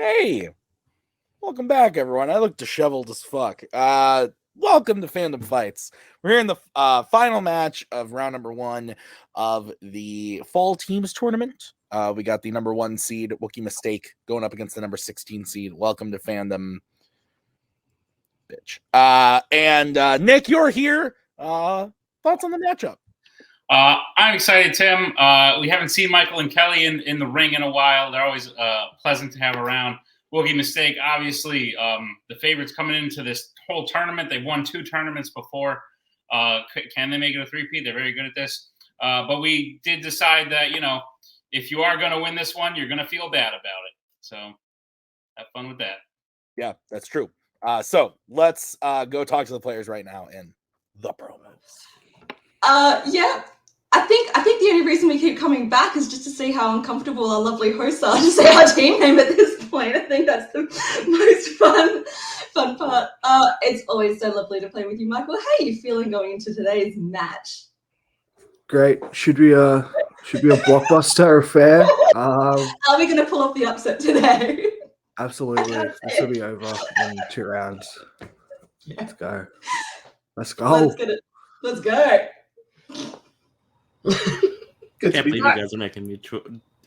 Hey, welcome back, everyone. I look disheveled as fuck. Welcome to Fandom Fights. We're here in the final match of round number 1 of the Fall Teams Tournament. We got the number 1 seed, Wookiee Mistake, going up against the number 16 seed. Welcome to Fandom, bitch. And Nick, you're here. Thoughts on the matchup? I'm excited, Tim. We haven't seen Michael and Kelly in the ring in a while. They're always pleasant to have around. Wookiee Mistake, obviously, the favorites coming into this whole tournament. They've won 2 tournaments before. Can they make it a three-peat? They're very good at this. But we did decide that, if you are going to win this one, you're going to feel bad about it. So have fun with that. Yeah, that's true. So let's go talk to the players right now in the promos. Yeah. I think the only reason we keep coming back is just to see how uncomfortable our lovely hosts are to say our team name at this point. I think that's the most fun part. It's always so lovely to play with you, Michael. How are you feeling going into today's match? Great. Should be a blockbuster affair. Are we going to pull off the upset today? Absolutely. This will be over in 2 rounds. Yeah. Let's go. Let's go. I can't believe you guys are making me.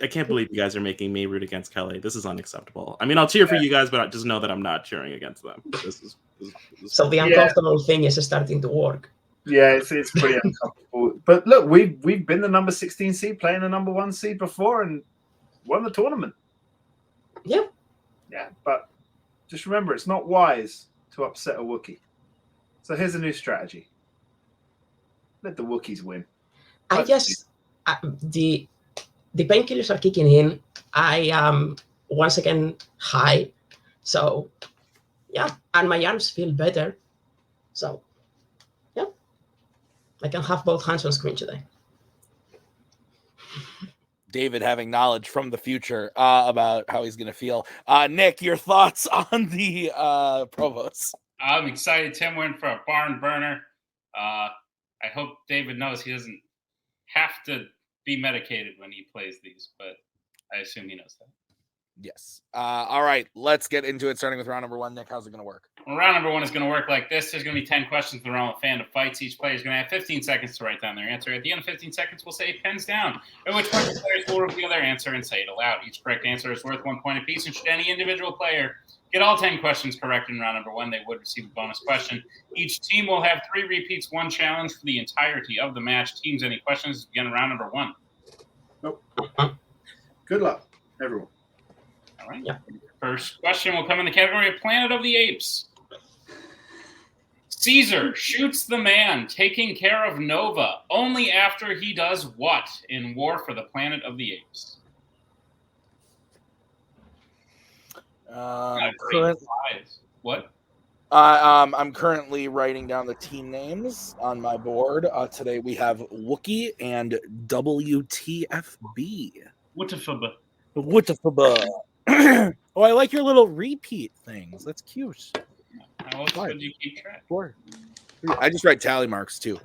I can't believe you guys are making me root against Kelly. This is unacceptable. I mean, I'll cheer for you guys, but I just know that I'm not cheering against them. This is so the uncomfortable thing is starting to work. Yeah, it's pretty uncomfortable. But look, we've been the number 16 seed, playing the number 1 seed before, and won the tournament. Yeah. Yeah, but just remember, it's not wise to upset a Wookiee. So here's a new strategy. Let the Wookiees win. The painkillers are kicking in. I am once again high. So, yeah. And my arms feel better. So, yeah. I can have both hands on screen today. David having knowledge from the future about how he's going to feel. Nick, your thoughts on the promos? I'm excited. Tim went for a barn burner. I hope David knows he doesn't have to be medicated when he plays these, but I assume he knows that. Yes. All right, let's get into it, starting with round number 1. Nick, how's it going to work? Well, round number 1 is going to work like this. There's going to be 10 questions in the realm of Fandom Fights. Each player is going to have 15 seconds to write down their answer. At the end of 15 seconds, we'll say pens down, at which point the players will reveal their answer and say it aloud. Each correct answer is worth 1 point apiece, and should any individual player get all 10 questions correct in round number 1, they would receive a bonus question. Each team will have 3 repeats, 1 challenge for the entirety of the match. Teams, any questions? Begin round number 1. Nope. Good luck, everyone. All right. Yeah. First question will come in the category of Planet of the Apes. Caesar shoots the man taking care of Nova only after he does what in War for the Planet of the Apes? What? I'm currently writing down the team names on my board. Today we have Wookiee and WTFB. Wootifaba. Oh, I like your little repeat things. That's cute. How else would you keep track? 4. I just write tally marks too.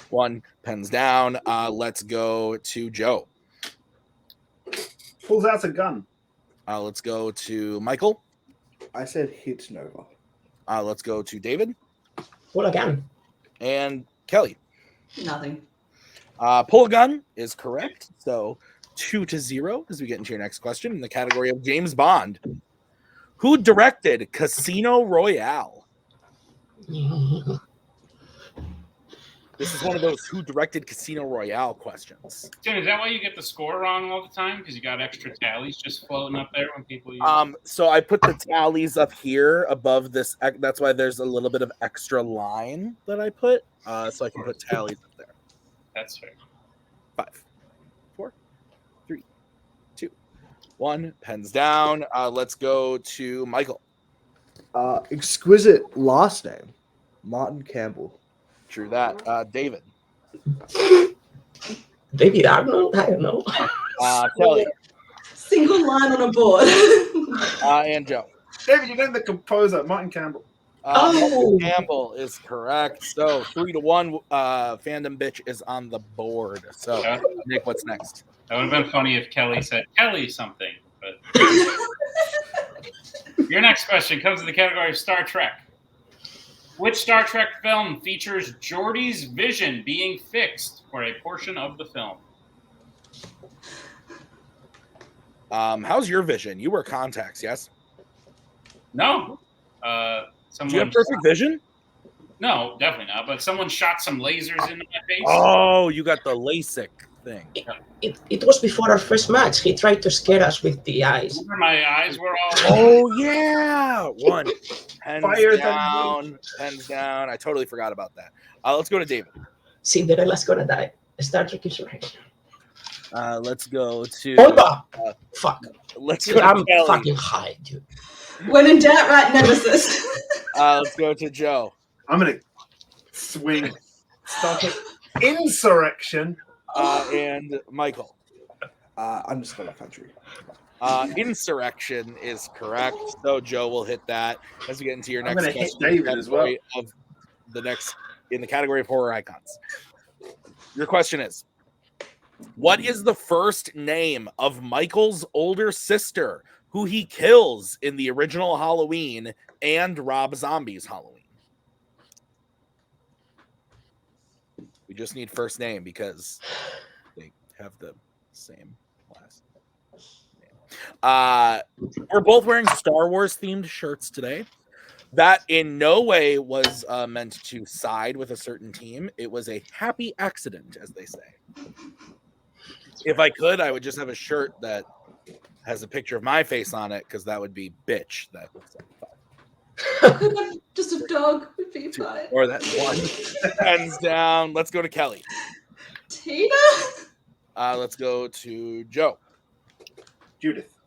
1, pens down. Let's go to Joe. Pulls out a gun. Let's go to Michael. I said hits Nova. Let's go to David. Pull a gun. And Kelly. Nothing. Pull a gun is correct. So 2-0 as we get into your next question in the category of James Bond. Who directed Casino Royale? This is one of those who directed Casino Royale questions. Tim, is that why you get the score wrong all the time? Because you got extra tallies just floating up there when people use So I put the tallies up here above this. That's why there's a little bit of extra line that I put. So I can put tallies up there. That's fair. 5, 4, 3, 2, 1. Pens down. Let's go to Michael. Exquisite last name. Martin Campbell. True that. David. David Arnold? I don't know. Kelly. Single line on a board. And Joe. David, you're getting the composer, Martin Campbell. Martin Campbell is correct. So 3-1. Fandom bitch is on the board. So Nick, what's next? That would have been funny if Kelly said Kelly something, but Your next question comes in the category of Star Trek. Which Star Trek film features Geordi's vision being fixed for a portion of the film? How's your vision? You wear contacts, yes? No. Do you have perfect vision? No, definitely not. But someone shot some lasers into my face. Oh, you got the LASIK thing. It was before our first match. He tried to scare us with the eyes. Remember my eyes were all... Oh, yeah. One. Pens Fire down. Pens down. I totally forgot about that. Let's go to David. Cinderella's gonna die. Star Trek Insurrection. Let's go to... Hold up! Fuck. Let's Dude, go to I'm Kelly. fucking high, dude. When in doubt, write nemesis. Let's go to Joe. I'm gonna swing. Star Trek Insurrection. And Michael. Undiscovered country. Insurrection is correct. So Joe will hit that as we get into your I'm next gonna hit question. David as well. Of the next in the category of horror icons. Your question is: what is the first name of Michael's older sister who he kills in the original Halloween and Rob Zombie's Halloween? We just need first name because they have the same last name. We're both wearing Star Wars themed shirts today. That in no way was meant to side with a certain team. It was a happy accident, as they say. If I could, I would just have a shirt that has a picture of my face on it, because that would be bitch. That looks like Could have just a dog would be fine. or that one. Hands down. Let's go to Kelly. Tina? Let's go to Joe. Judith.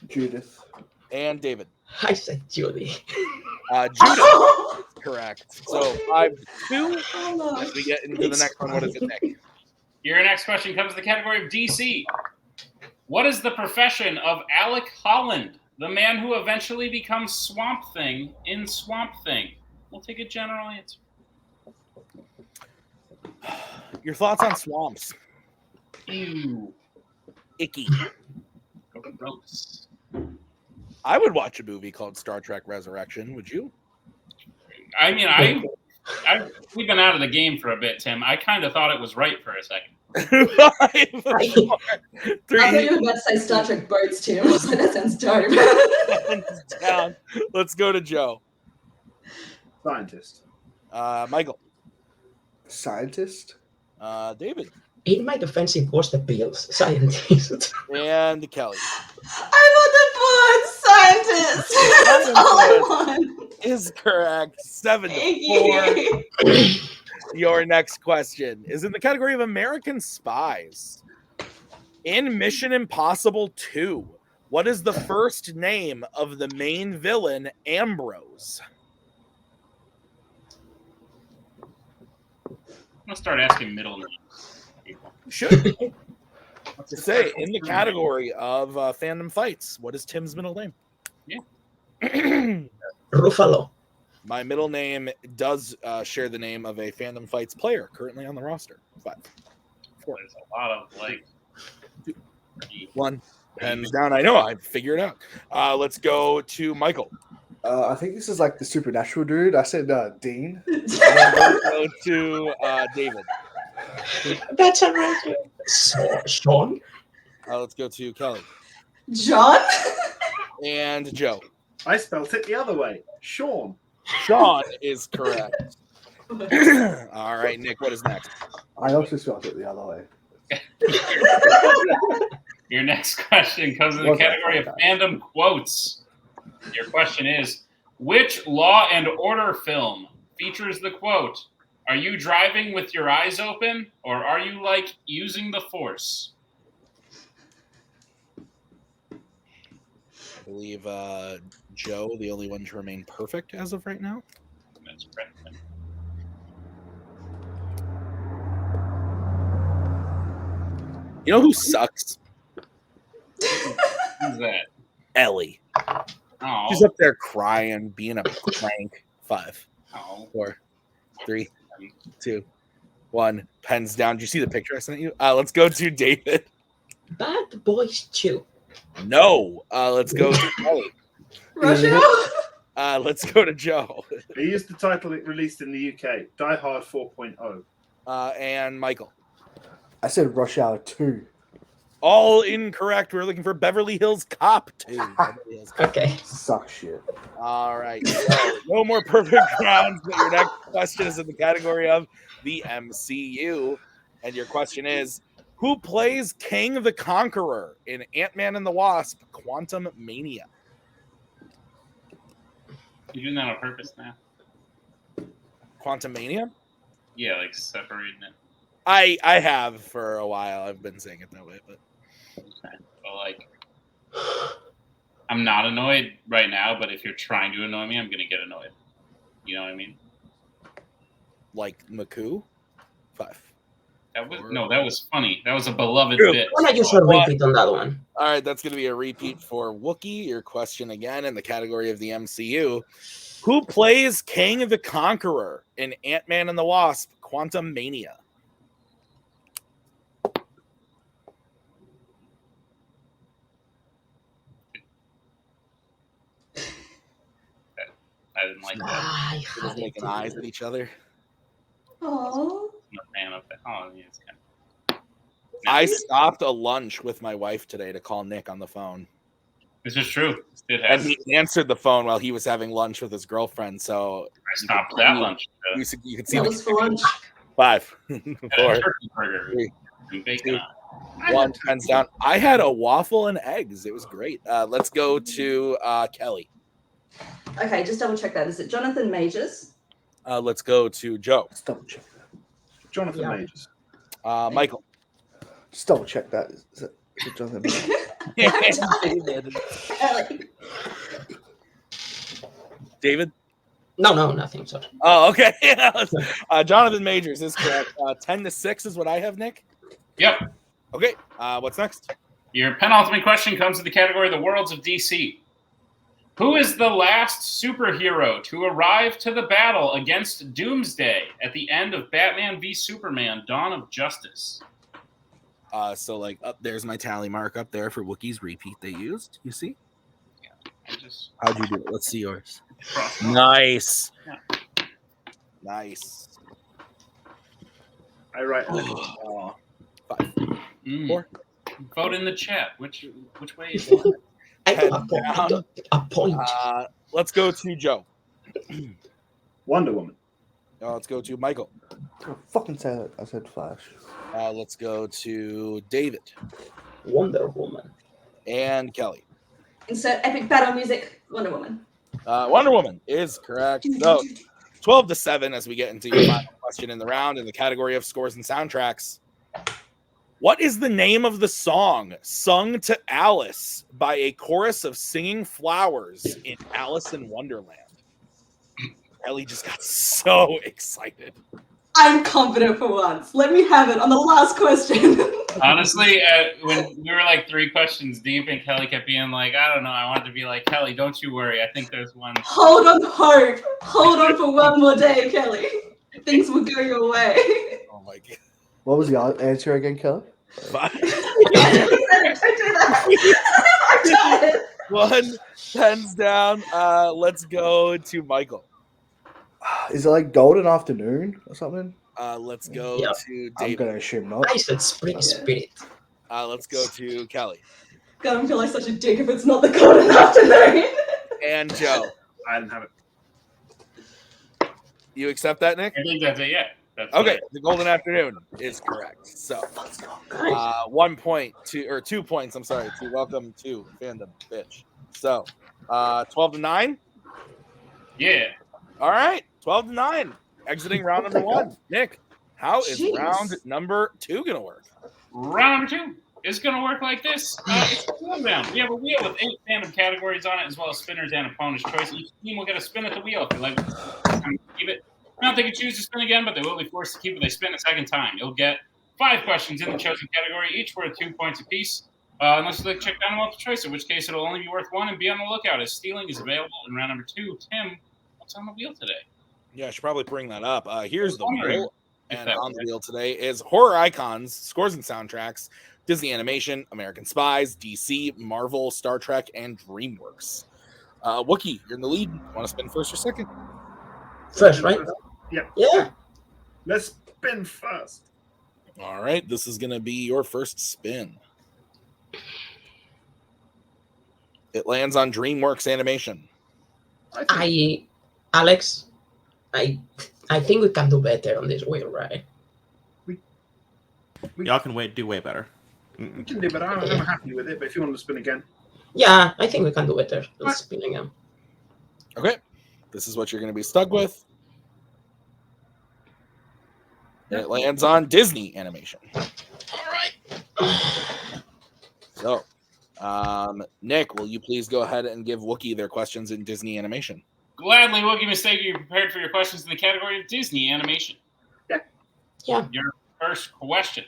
Judith. And David. I said Judy. Judith. Correct. So 5-2. Oh, no. As we get into the next one, what is it, Nick? Your next question comes to the category of DC. What is the profession of Alec Holland, the man who eventually becomes Swamp Thing in Swamp Thing? We'll take a general answer. Your thoughts on swamps? Ew. Icky. Gross. I would watch a movie called Star Trek Resurrection. Would you? I mean, we've been out of the game for a bit, Tim. I kind of thought it was right for a second. 5, 4, 3. I thought you were about to say Star Trek boats, Tim. I was like, that sounds dope. Hands down. Let's go to Joe. Scientist. Michael. Scientist. David. In my defense, it was the Bills scientist. And Kelly. I want the board scientist. That's all I want. Is correct. 7-4. Thank you. Your next question is in the category of American Spies. In Mission Impossible 2, what is the first name of the main villain, Ambrose? I'm going to start asking middle names. Should to say in the category of fandom fights, what is Tim's middle name? Yeah. Ruffalo. My middle name does share the name of a Fandom Fights player currently on the roster. 5, 4, There's a lot of, like... 2, 1. Pens down. I know. I figured it out. Let's go to Michael. I think this is like the supernatural dude. I said Dean. Let's go to David. That's a right. So, Sean. Let's go to Kelly. John? And Joe. I spelt it the other way. Sean. Sean is correct. All right, Nick, what is next? I also spelled it the other way. Your next question comes in the category of fandom quotes. Your question is, which Law and Order film features the quote, "Are you driving with your eyes open, or are you, like, using the Force?" I believe Joe, the only one to remain perfect as of right now. That's correct. You know who sucks? Who's that? Ellie. Oh. She's up there crying, being a crank. 5, Oh. 4, 3, 2, 1. Pens down. Did you see the picture I sent you? Let's go to David. Bad Boys 2. No. Let's go to Kelly. Russia? Let's go to Joe. He used the title it released in the UK, Die Hard 4.0. And Michael. I said Rush Hour 2. All incorrect. We're looking for Beverly Hills Cop 2. Beverly Hills Cop. Okay. Suck shit. All right. So, no more perfect rounds, but your next question is in the category of the MCU. And your question is, who plays King the Conqueror in Ant-Man and the Wasp: Quantum Mania? You're doing that on purpose now. Quantum Mania? Yeah, like separating it. I have for a while. I've been saying it that way, but But like, I'm not annoyed right now. But if you're trying to annoy me, I'm gonna get annoyed. You know what I mean? like Maku? 5. That was funny. That was a beloved True. bit. Why not use a repeat on that one? All right, that's going to be a repeat for Wookiee. Your question again in the category of the MCU. Who plays King the Conqueror in Ant-Man and the Wasp: Quantum Mania? I didn't like that. I Just had it. making eyes at each other. Oh. I'm a fan of that. Oh, yeah, it's kind of... I stopped a lunch with my wife today to call Nick on the phone. This is true. It And has. he answered the phone while he was having lunch with his girlfriend. So I stopped that lunch. you could see That the was for lunch. 5, Had a 4, turkey burger 3, and bacon 2, 1. Hands down. I had a waffle and eggs. It was great. Let's go to Kelly. Okay, just double check that. Is it Jonathan Majors? Let's go to Joe. Just double check that. Jonathan Yeah. Majors. Michael. Just double check that. Is it Jonathan? David. No, nothing. Sorry. Oh, okay. Jonathan Majors is correct. 10-6 is what I have, Nick. Yep. Okay. What's next? Your penultimate question comes to the category of the worlds of DC. Who is the last superhero to arrive to the battle against Doomsday at the end of Batman v Superman: Dawn of Justice? So like up there's my tally mark up there for Wookiee's repeat they used. You see? I just How'd you do it? Let's see yours. crossed off. Nice. Yeah. Nice. I write. Oh, 5, Mm. 4. Vote in the chat. Which way is it? I Head got down. a point. Let's go to Joe. Wonder Woman. Let's go to Michael. I fucking said it. I said Flash. Let's go to David Wonder Woman. and Kelly. Insert epic battle music. Wonder Woman. Wonder Woman is correct. So 12-7 as we get into your final question in the round in the category of scores and soundtracks. What is the name of the song sung to Alice by a chorus of singing flowers in Alice in Wonderland? Ellie just got so excited. I'm confident for once. Let me have it on the last question. Honestly, when we were like 3 questions deep and Kelly kept being like, I don't know, I wanted to be like, Kelly, don't you worry. I think there's one. Hold on, hope. Hold on for one more day, Kelly. Things will go your way. Oh my god. What was the answer again, Kelly? Don't do that. 1, pens down. Let's go to Michael. Is it like Golden Afternoon or something? Let's go Yeah. to I'm David. gonna assume not. I said Spring Spirit. Let's go to Kelly God, I feel like such a dick if it's not the golden afternoon. and Joe. I didn't have it. You accept that, Nick? I think that's it, yeah. That's Okay, it. the Golden Afternoon is correct. So, 1 point to 2 points. I'm sorry. To welcome to Fandom, bitch. So, 12-9. Yeah. All right, 12-9. Exiting round number 1. Nick, how is Jeez. round number 2 gonna work? Round number 2 is going to work like this. It's a wheel round. We have a wheel with 8 fandom categories on it, as well as spinners and opponent's choice. Each team will get a spin at the wheel if they like to keep it. Now they can choose to spin again, but they will be forced to keep it. They spin a second time. You'll get 5 questions in the chosen category, each worth 2 points apiece. Unless you like to check down a multiple choice, in which case it'll only be worth 1. And be on the lookout as stealing is available in round number 2. Tim, what's on the wheel today? Yeah, I should probably bring that up. Here's the Wondering wheel. if And that on was the wheel today is horror icons, scores and soundtracks. Disney Animation, American Spies, DC, Marvel, Star Trek, and DreamWorks. Wookiee, you're in the lead. Want to spin first or second? First, right? Yep. Yeah. Let's spin first. All right, this is going to be your first spin. It lands on DreamWorks Animation. Alex, I think we can do better on this wheel, right? Y'all can do way better. We can do, but I'm happy with it. But if you want to spin again, Yeah, I think we can do better. Let's spin again. Okay, this is what you're going to be stuck with. And it lands on Disney Animation. All right. So, Nick, will you please go ahead and give Wookiee their questions in Disney Animation? Gladly, Wookiee Mistake, you're prepared for your questions in the category of Disney Animation. Yeah. Your first question.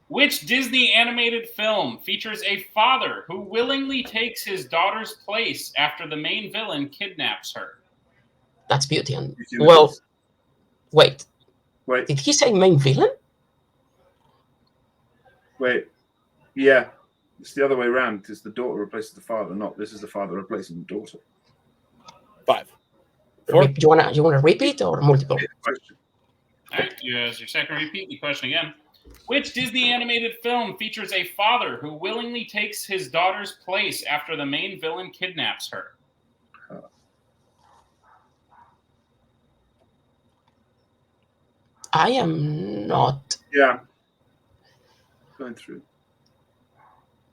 Which Disney animated film features a father who willingly takes his daughter's place after the main villain kidnaps her? That's Beauty and... Well, wait. Wait. Did he say main villain? Wait. Yeah. It's the other way around. It's the daughter replaces the father, not this is the father replacing the daughter. 5, 4. You wanna repeat or multiple? Question. All right, as your second repeat the question again. Which Disney animated film features a father who willingly takes his daughter's place after the main villain kidnaps her? I am not. Yeah. Going through.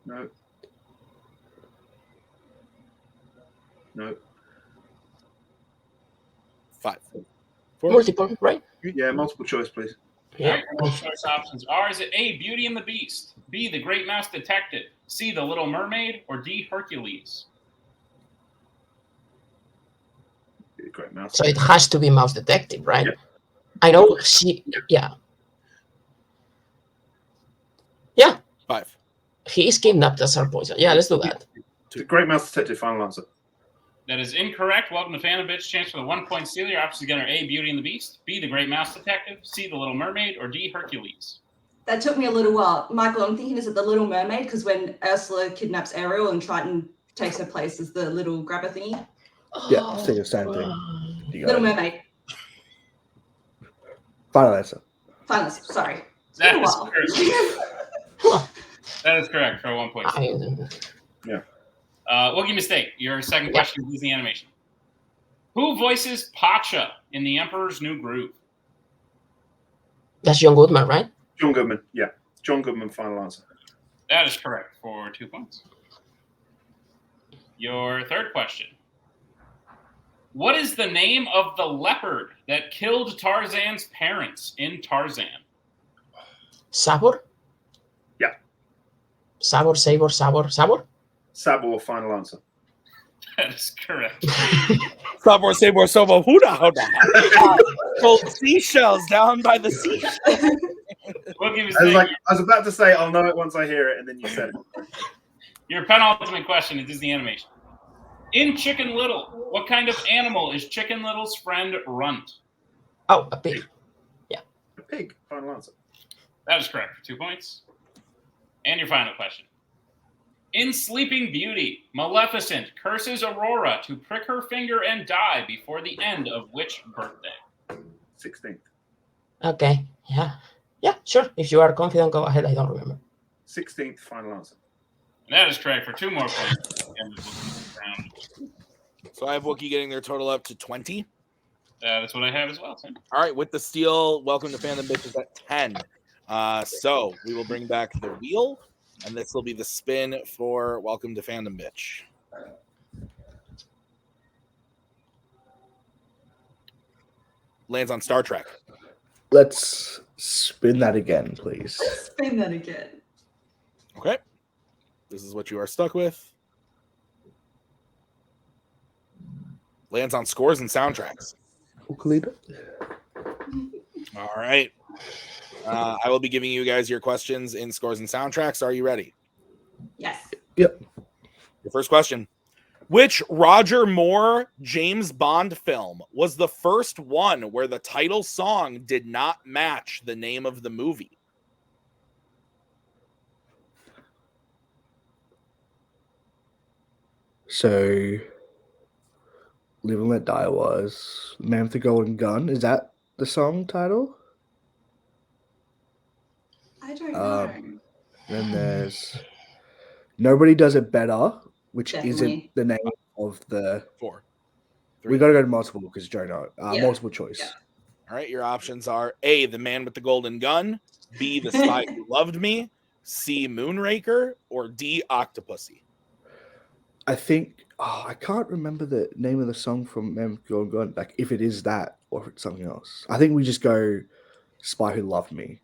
No. No. 5, 4. Multiple, right? Yeah, multiple choice, please. All Yeah. right, your multiple choice options are: is it A, Beauty and the Beast, B, The Great Mouse Detective, C, The Little Mermaid, or D, Hercules? Great mouse. So it has to be Mouse Detective, right? Yeah. I know she. Yeah. Yeah. 5. He is kidnapped as our poison. Yeah, let's do that. The Great Mouse Detective, final answer. That is incorrect. Welcome to Fandom Bitch. Chance for the 1 point steal. Your options again are A, Beauty and the Beast, B, The Great Mouse Detective, C, The Little Mermaid, or D, Hercules. That took me a little while. Michael, I'm thinking, is it the Little Mermaid? Because when Ursula kidnaps Ariel and Triton takes her place as the little grabber thingy. Yeah, say the same thing. You got Little it. Mermaid. Final answer. Finalist, sorry. It's That been a is while. correct. That is correct for 1 point. Wookiee Mistake, your second question is Disney Animation. Who voices Pacha in The Emperor's New Groove? That's John Goodman, right? John Goodman. Yeah. John Goodman, final answer. That is correct for 2 points. Your third question. What is the name of the leopard that killed Tarzan's parents in Tarzan? Sabor? Yeah. Sabor, Sabor, Sabor, Sabor? Sabor, final answer. That is correct. Sabor, sabor, sobo, huda, huda. Gold seashells down by the sea. Wookiee I Mistake, was about to say I'll know it once I hear it, and then you said it. your penultimate question in Disney Animation. In Chicken Little, what kind of animal is Chicken Little's friend Runt? Oh, a pig. A pig, final answer. That is correct for 2 points. And your final question. In Sleeping Beauty, Maleficent curses Aurora to prick her finger and die before the end of which birthday? 16th. Okay. Yeah. Yeah, sure. If you are confident, go ahead. I don't remember. 16th, final answer. And that is correct for 2 more points. So I have Wookiee getting their total up to 20. That's what I have as well, Tim. All right, with the steal, welcome to Fandom Bitches at 10. So we will bring back the wheel, and this will be the spin for Welcome to Fandom Bitch. Lands on Star Trek. Let's spin that again, please. Spin that again. Okay. This is what you are stuck with. Lands on Scores and Soundtracks. All right. I will be giving you guys your questions in Scores and Soundtracks. Are you ready? Yes. Yep. Your first question. Which Roger Moore James Bond film was the first one where the title song did not match the name of the movie? So, Live and Let Die was Man with the Golden Gun. Is that the song title? I don't know. Then there's Nobody Does It Better, which isn't Definitely. the name of the. 4. We got to go to multiple because Joe knows. Yeah. Multiple choice. Yeah. All right, your options are A, The Man with the Golden Gun, B, The Spy Who Loved Me, C, Moonraker, or D, Octopussy. I think I can't remember the name of the song from Man with the Golden Gun. Like if it is that or if it's something else. I think we just go Spy Who Loved Me,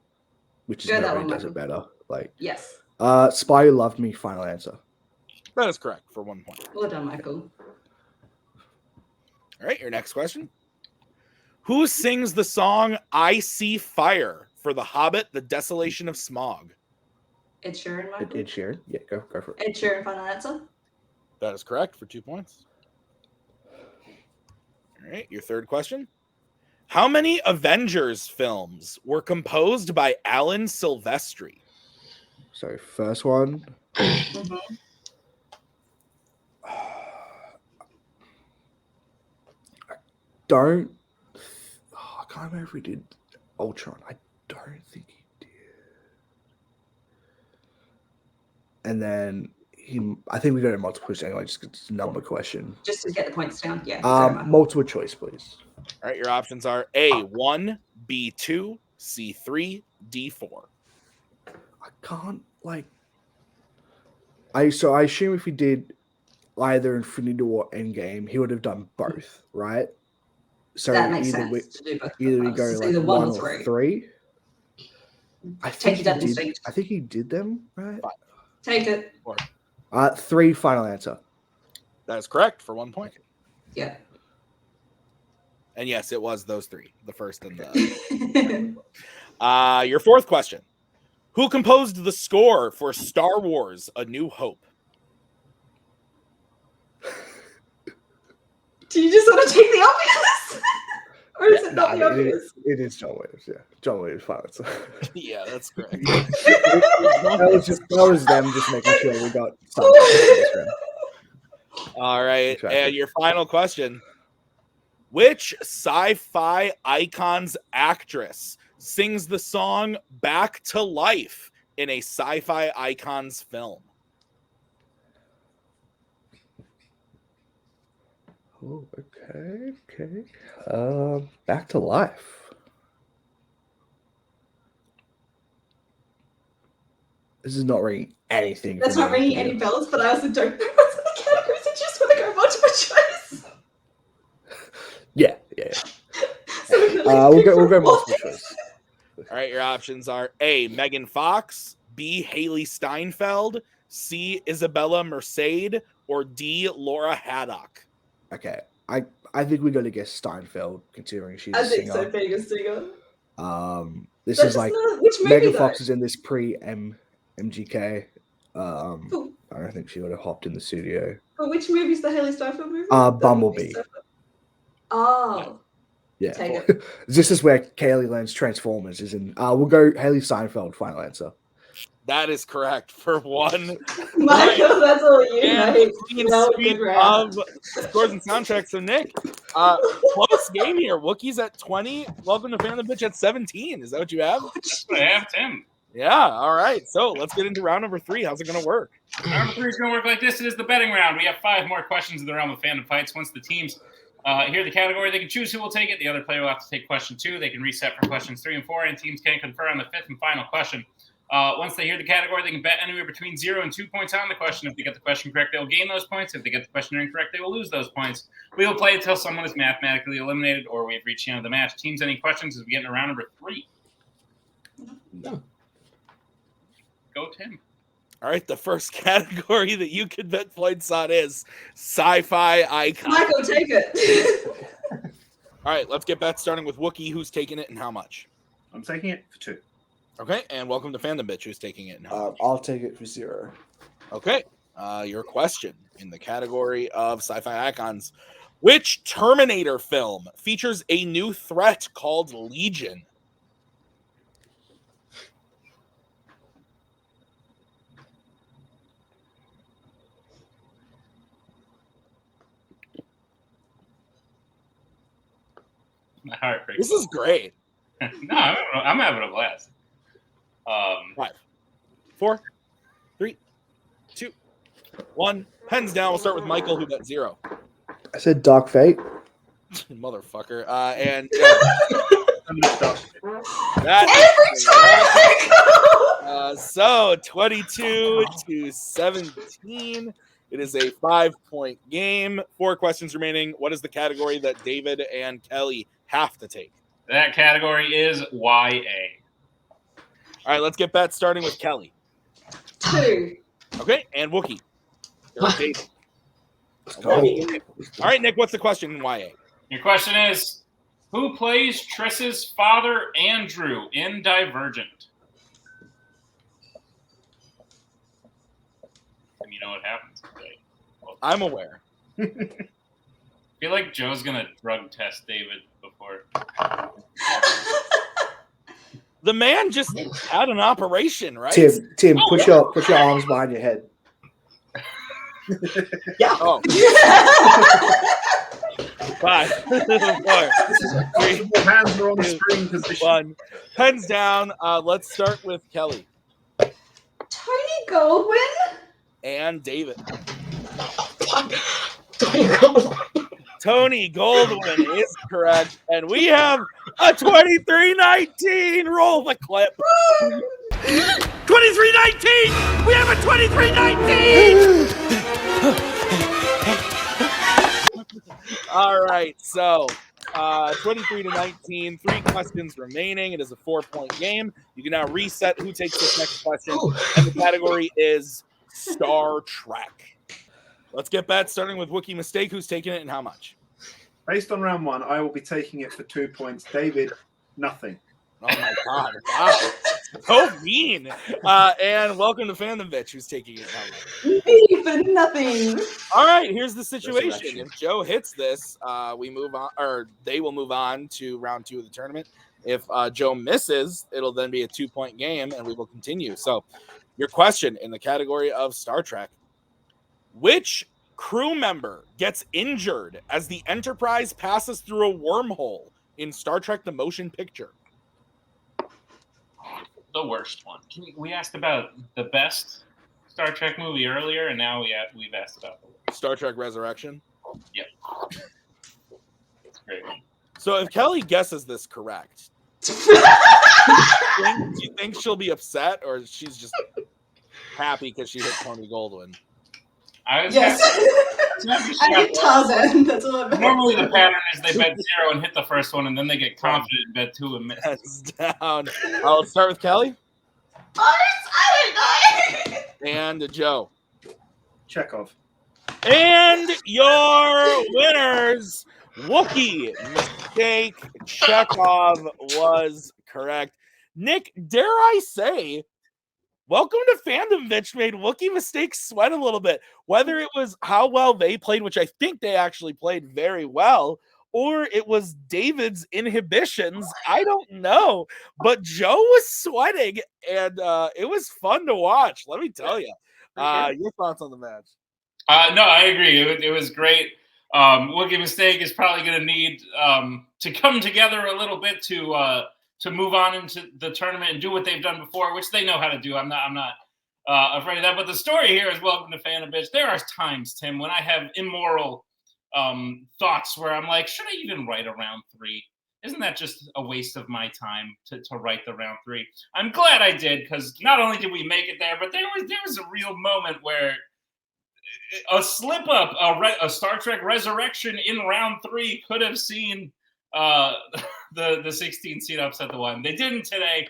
which is Go that Nobody one, Does It Better. Like Yes. Spy Who Loved Me. Final answer. That is correct for 1 point. Well done, Michael. All right, your next question. Who sings the song I See Fire for The Hobbit, The Desolation of Smaug? Ed Sheeran, Michael. Ed Sheeran. Yeah, go for it. Ed Sheeran, final answer. That is correct for 2 points. All right, your third question. How many Avengers films were composed by Alan Silvestri? So first one. Mhm. I can't remember if we did Ultron. I don't think he did. And then I think we go to multiple choice anyway, just 'cause it's a number question. Just to get the points down. Yeah. sorry, Michael. Multiple choice, please. All right, your options are A1, B2, C3, D4. I can't I assume if he did either Infinity War Endgame, he would have done both, right? So That makes either sense to do both. we of go those. like Either one or three. I Take think your dad he did. instinct. I think he did them right. Take it. 3 final answer. That is correct for 1 point. Yeah. And yes, it was those 3, the first and the. Your fourth question. Who composed the score for Star Wars A New Hope? Do you just want to take the obvious? Or is it not the obvious? It is John Williams, yeah. John Williams final answer. Yeah, that's correct. that was them just making sure we got something. All right, Exactly. and your final question. Which sci-fi icon's actress sings the song Back to Life in a sci-fi icon's film? Oh, okay. Back to Life. This is not ringing anything. That's for not me. ringing any bells, but I also don't know what's in the categories. I just want to go multiple choice. Yeah. So we can at least We'll pick go from multiple one. choice. All right, your options are A, Megan Fox, B, Haley Steinfeld, C, Isabella Merced, or D, Laura Haddock. Okay. I think we got to guess Steinfeld, considering she's I a think singer. so, being a singer. This But is like which movie Megan though? Fox is in this MGK. Cool. I don't think she would have hopped in the studio. But which movie is the Haley Steinfeld movie? Bumblebee. Oh. Yeah. Take it. This is where Kaylee Land's Transformers is in. We'll go Haley Steinfeld, final answer. That is correct for 1. Michael, that's all you, And mate. clean Well, sweep good round. of scores and soundtracks. So Nick, close game here. Wookiees at 20. Welcome to Fandom Bitch at 17. Is that what you have? That's what I have, Tim. Yeah. All right. So let's get into round number 3. How's it going to work? Round number 3 is going to work like this. It is the betting round. We have 5 more questions in the realm of fandom fights. Once the teams hear the category, they can choose who will take it. The other player will have to take question 2. They can reset for questions 3 and 4, and teams can confer on the 5th and final question. Once they hear the category, they can bet anywhere between 0 and 2 points on the question. If they get the question correct, they will gain those points. If they get the question incorrect, they will lose those points. We will play until someone is mathematically eliminated or we've reached the end of the match. Teams, any questions as we get into round number 3? No. Go, Tim. All right. The first category that you could bet points on is sci-fi icon. Michael, take it. All right. Let's get bets starting with Wookiee. Who's taking it and how much? I'm taking it for 2. Okay. And welcome to Fandom Bitch. Who's taking it and how much? I'll take it for 0. Okay. Your question in the category of sci-fi icons. Which Terminator film features a new threat called Legion? My heart breaks. This is great. No, I'm having a blast. 5, 4, 3, 2, 1. Pens down. We'll start with Michael, who got 0. I said Dark Fate. Motherfucker. And Joe. So 22-17. It is a 5-point game. 4 questions remaining. What is the category that David and Kelly have to take? That category is YA. All right, let's get bets starting with Kelly. 2. Okay, and Wookiee. Or David. All All right, Nick, what's the question in YA? Your question is, who plays Triss's father, Andrew, in Divergent? And you know what happens today. I'm aware. I feel like Joe's going to drug test David before. The man just had an operation, right? Tim, put your arms behind your head. Yeah. Oh. 5, 4, 3, Hands are on the 2, spring position. 1. Pens down. Let's start with Kelly Tony Goldwyn? and David. Tony Goldwyn. Tony Goldwyn is correct, and we have a 23-19. Roll the clip. 23-19. We have a 23-19. All right, so 23-19. 3 questions remaining. It is a 4-point game. You can now reset who takes this next question, and the category is Star Trek. Let's get bets starting with Wookiee Mistake. Who's taking it and how much? Based on round 1, I will be taking it for 2 points. David, nothing. Oh my God! Wow, so mean. And welcome to Fandom, bitch. Who's taking it now? Me for nothing. All right, here's the situation. Resurrection. If Joe hits this, we move on, or they will move on to round 2 of the tournament. If Joe misses, it'll then be a 2-point game, and we will continue. So, your question in the category of Star Trek: which crew member gets injured as the Enterprise passes through a wormhole in Star Trek: The Motion Picture? The worst one. We asked about the best Star Trek movie earlier, and now we've asked about the worst. Star Trek Resurrection. Yep. It's great. So if Kelly guesses this correct, do you think she'll be upset, or she's just happy because she hit Tony Goldwyn? I was Yes. I hit Tarzan. That's all I'm Normally the pattern is they bet 0 and hit the first one, and then they get confident and bet 2 and miss. That's down. I'll start with Kelly I don't know. and Joe. Chekhov. And your winners, Wookiee Mistake. Chekhov was correct. Nick, dare I say, welcome to Fandom, bitch. Made Wookiee Mistake sweat a little bit. Whether it was how well they played, which I think they actually played very well, or it was David's inhibitions, I don't know. But Joe was sweating, and it was fun to watch. Let me tell you. Your thoughts on the match? No, I agree. It was great. Wookiee Mistake is probably going to need to come together a little bit to move on into the tournament and do what they've done before, which they know how to do. I'm not afraid of that. But the story here is welcome to Fandom, bitch. There are times, Tim, when I have immoral thoughts where I'm like, should I even write a round 3? Isn't that just a waste of my time to write the round 3? I'm glad I did, because not only did we make it there, but there was a real moment where a slip up, a Star Trek Resurrection in round 3 could have seen the 16 seed upset the 1. They didn't today.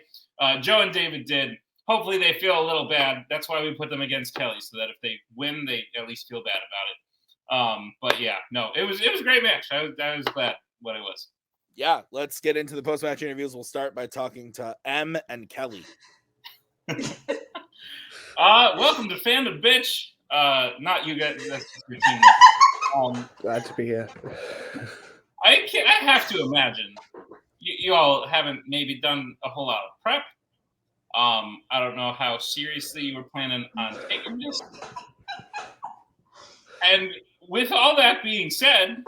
Joe and David did. Hopefully they feel a little bad. That's why we put them against Kelly, so that if they win, they at least feel bad about it. But yeah, no, it was a great match. I was glad what it was. Yeah, let's get into the post-match interviews. We'll start by talking to M and Kelly. Welcome to Fandom, bitch. Not you guys. That's just your team. Glad to be here. I have to imagine you all haven't maybe done a whole lot of prep. I don't know how seriously you were planning on taking this. And with all that being said,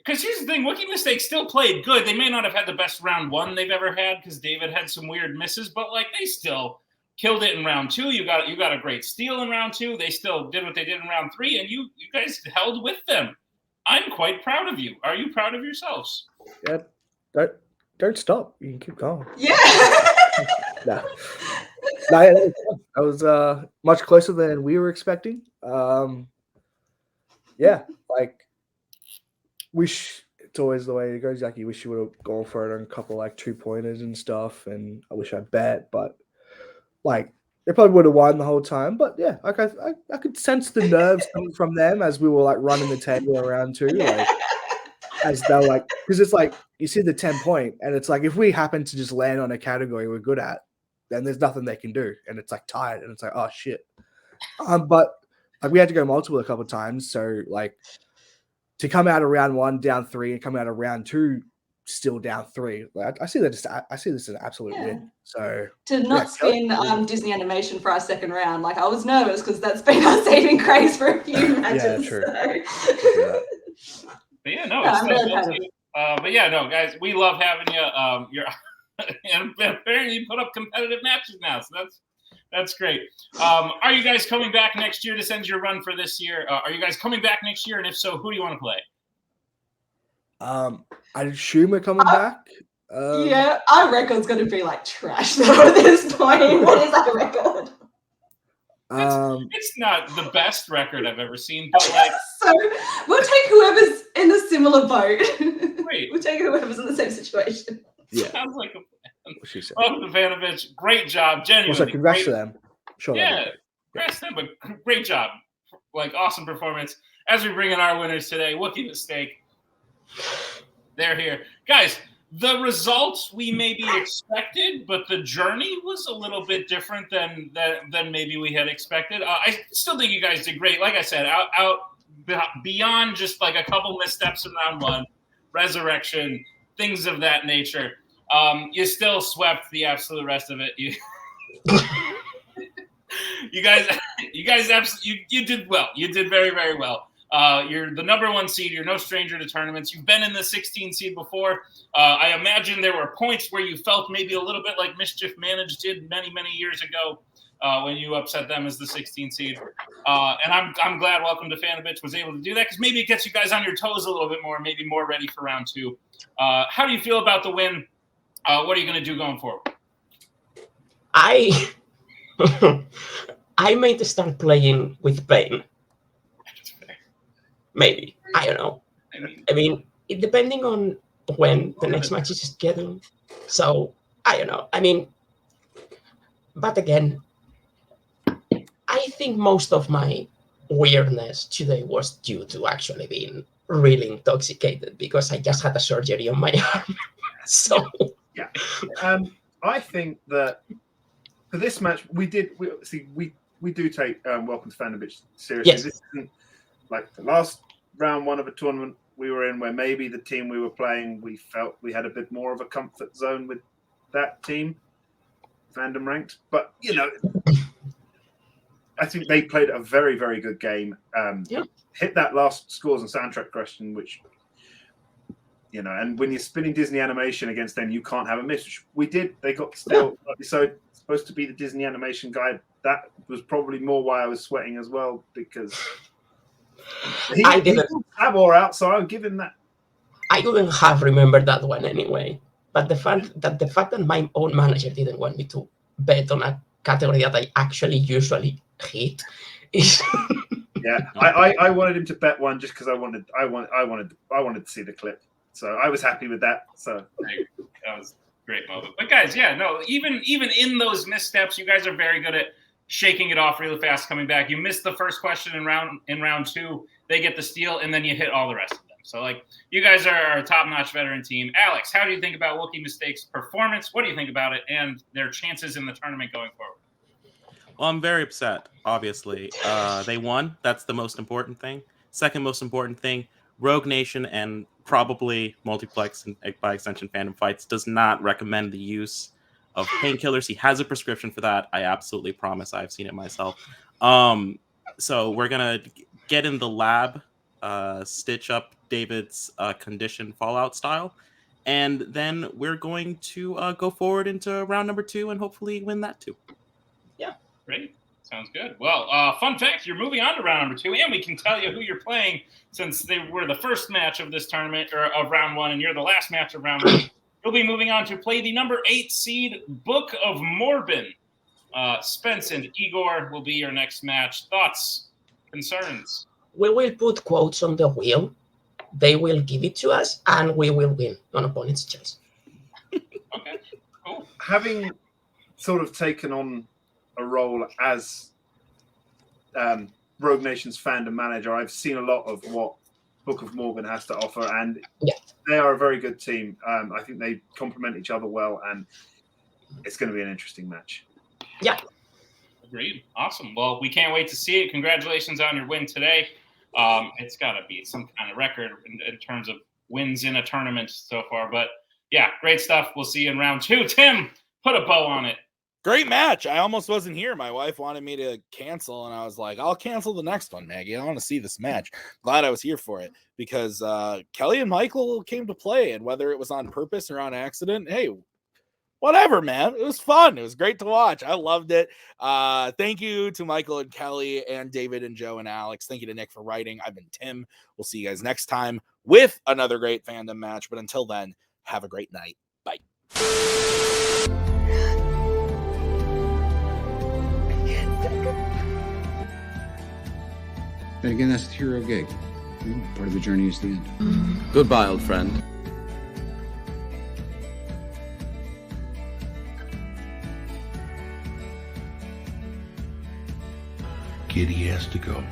Because here's the thing, Wookiee Mistake still played good. They may not have had the best round 1 they've ever had because David had some weird misses, but like they still killed it in round 2. You got a great steal in round 2. They still did what they did in round 3, and you guys held with them. I'm quite proud of you. Are you proud of yourselves? Yeah, don't stop. You can keep going. Yeah. No, that was much closer than we were expecting. Yeah, like it's always the way it goes. Like you wish you would have gone for it on a couple like 2-pointers and stuff, and I wish I bet, but like they probably would have won the whole time. But yeah, like I could sense the nerves coming from them as we were like running the table around 2, like as they're like, because it's like you see the 10-point, and it's like if we happen to just land on a category we're good at, then there's nothing they can do, and it's like tired, and it's like, oh shit. But like we had to go multiple a couple of times, so like to come out of round 1 down 3 and come out of round 2 still down 3, like I see this as an absolute win. So to not spin Disney animation for our second round, like I was nervous because that's been our saving grace for a few matches. Yeah, true. So. But yeah, no, but yeah, no, guys, we love having you. And apparently you put up competitive matches now, so that's great. Are you guys coming back next year? This ends your run for this year. Are you guys coming back next year? And if so, who do you want to play? I assume we're coming back. Yeah, our record's going to be like trash though at this point. What is our record? It's not the best record I've ever seen, but like, so we'll take whoever's in a similar boat. Great. We'll take whoever's in the same situation. Yeah. Sounds like a plan. What she said. Welcome to Vanovich. Great job, genuinely. Also, congrats to them. Sure. Yeah, congrats to them, but great job. Like, awesome performance. As we bring in our winners today, Wookiee Mistake. They're here. Guys, the results we maybe expected, but the journey was a little bit different than maybe we had expected. I still think you guys did great. Like I said, out beyond just like a couple missteps in round 1, resurrection, things of that nature. You still swept the absolute rest of it. You guys did well. You did very, very well. You're the number 1 seed. You're no stranger to tournaments. You've been in the 16 seed before. I imagine there were points where you felt maybe a little bit like Mischief Managed did many, many years ago when you upset them as the 16 seed. And I'm glad Welcome to Fanovich was able to do that because maybe it gets you guys on your toes a little bit more, maybe more ready for round 2. How do you feel about the win? What are you going to do going forward? I might start playing with pain. Maybe. I don't know. I mean, it depending on when the next match is scheduled. So, I don't know. I mean, but again, I think most of my weirdness today was due to actually being really intoxicated because I just had a surgery on my arm. So, yeah. I think that for this match, we do take Welcome to Fanovich seriously. Yes. This isn't like the last round 1 of a tournament we were in where maybe the team we were playing, we felt we had a bit more of a comfort zone with that team, Fandom ranked. But, you know, I think they played a very, very good game. Hit that last scores and soundtrack question, which, you know, and when you're spinning Disney animation against them, you can't have a miss. Which we did. They got still so supposed to be the Disney animation guy. That was probably more why I was sweating as well because I didn't have or out, so I'll give him that. I wouldn't have remembered that one anyway. But the fact that my own manager didn't want me to bet on a category that I actually usually hit is yeah. I wanted him to bet one just because I wanted to see the clip. So I was happy with that. So that was a great moment. But guys, yeah, no, even in those missteps, you guys are very good at shaking it off really fast, coming back. You missed the first question in round 2. They get the steal, and then you hit all the rest of them. So, like, you guys are a top-notch veteran team. Alex, how do you think about Wookiee Mistake's performance? What do you think about it and their chances in the tournament going forward? Well, I'm very upset, obviously. They won. That's the most important thing. Second most important thing, Rogue Nation and probably Multiplex and by extension Fandom Fights does not recommend the use of painkillers. He has a prescription for that. I absolutely promise. I've seen it myself. So we're going to get in the lab stitch up David's condition Fallout style. And then we're going to go forward into round number 2 and hopefully win that too. Great. Sounds good. Well, fun fact, you're moving on to round number 2, and we can tell you who you're playing since they were the first match of this tournament, or of round 1, and you're the last match of round 1. You'll be moving on to play the number 8 seed, Book of Morbin. Spence and Igor will be your next match. Thoughts? Concerns? We will put quotes on the wheel. They will give it to us, and we will win on opponent's choice. Okay, cool. Having sort of taken on a role as Rogue Nation's fandom manager, I've seen a lot of what Book of Morgan has to offer, and they are a very good team. I think they complement each other well, and it's going to be an interesting match. Yeah. Agreed. Awesome. Well, we can't wait to see it. Congratulations on your win today. It's got to be some kind of record in terms of wins in a tournament so far. But yeah, great stuff. We'll see you in round 2. Tim, put a bow on it. Great match. I almost wasn't here. My wife wanted me to cancel, and I was like, I'll cancel the next one, Maggie. I want to see this match. Glad I was here for it because Kelly and Michael came to play, and whether it was on purpose or on accident, hey, whatever, man. It was fun. It was great to watch. I loved it. Thank you to Michael and Kelly and David and Joe and Alex. Thank you to Nick for writing. I've been Tim. We'll see you guys next time with another great fandom match. But until then, have a great night. Bye. But again, that's the hero gig. Part of the journey is the end. Goodbye, old friend. Kitty has to go.